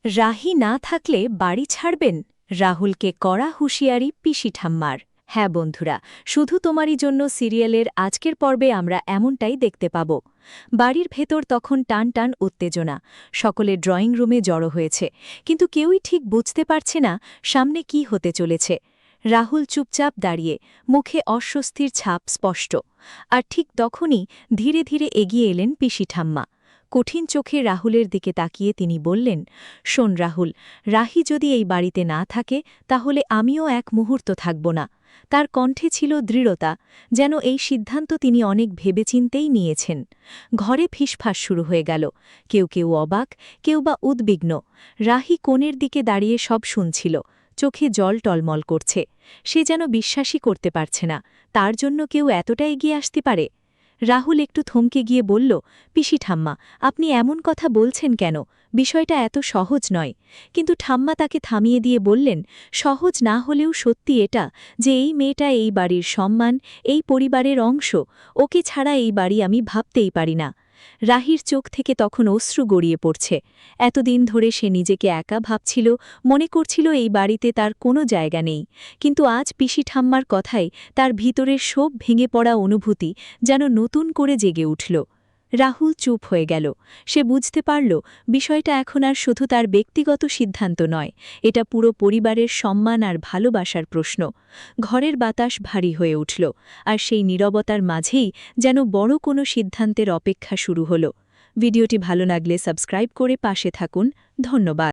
রাহি না থাকলে বাড়ি ছাড়বেন? রাহুলকে কড়া হুঁশিয়ারি পিসি ঠাম্মার। হ্যাঁ বন্ধুরা, শুধু তোমারই জন্য সিরিয়ালের আজকের পর্বে আমরা এমনটাই দেখতে পাব। বাড়ির ভেতর তখন টান টান উত্তেজনা, সকলে ড্রয়িং রুমে জড়ো হয়েছে, কিন্তু কেউই ঠিক বুঝতে পারছে না সামনে কি হতে চলেছে। রাহুল চুপচাপ দাঁড়িয়ে, মুখে অস্বস্তির ছাপ স্পষ্ট। আর ঠিক তখনই ধীরে ধীরে এগিয়ে এলেন পিসি ঠাম্মা। কঠিন চোখে রাহুলের দিকে তাকিয়ে তিনি বললেন, শোন রাহুল, রাহি যদি এই বাড়িতে না থাকে তাহলে আমিও এক মুহূর্ত থাকব না। তার কণ্ঠে ছিল দৃঢ়তা, যেন এই সিদ্ধান্ত তিনি অনেক ভেবেচিন্তেই নিয়েছেন। ঘরে ফিসফাস শুরু হয়ে গেল, কেউ কেউ অবাক, কেউ বা উদ্বিগ্ন। রাহি কোণের দিকে দাঁড়িয়ে সব শুনছিল, চোখে জল টলমল করছে। সে যেন বিশ্বাসই করতে পারছে না তার জন্য কেউ এতটা এগিয়ে আসতে পারে। রাহুল একটু থমকে গিয়ে বলল, পিসি ঠাম্মা, আপনি এমন কথা বলছেন কেন? বিষয়টা এত সহজ নয়। কিন্তু ঠাম্মা তাকে থামিয়ে দিয়ে বললেন, সহজ না হলেও সত্যি এটা, যে এই মেয়েটা এই বাড়ির সম্মান, এই পরিবারের অংশ। ওকে ছাড়া এই বাড়ি আমি ভাবতেই পারি না। রাহির চোখ থেকে তখন অশ্রু গড়িয়ে পড়ছে। এতদিন ধরে সে নিজেকে একা ভাবছিল, মনে করছিল এই বাড়িতে তার কোনো জায়গা নেই। কিন্তু আজ পিসি ঠাম্মার কথায় তার ভিতরের সব ভেঙে পড়া অনুভূতি যেন নতুন করে জেগে উঠল। রাহুল চুপ হয়ে গেল। সে বুঝতে পারল বিষয়টা এখন আর শুধু তার ব্যক্তিগত সিদ্ধান্ত নয়, এটা পুরো পরিবারের সম্মান আর ভালোবাসার প্রশ্ন। ঘরের বাতাস ভারী হয়ে উঠল, আর সেই নীরবতার মাঝেই যেন বড় কোনো সিদ্ধান্তের অপেক্ষা শুরু হল। ভিডিওটি ভালো লাগলে সাবস্ক্রাইব করে পাশে থাকুন। ধন্যবাদ।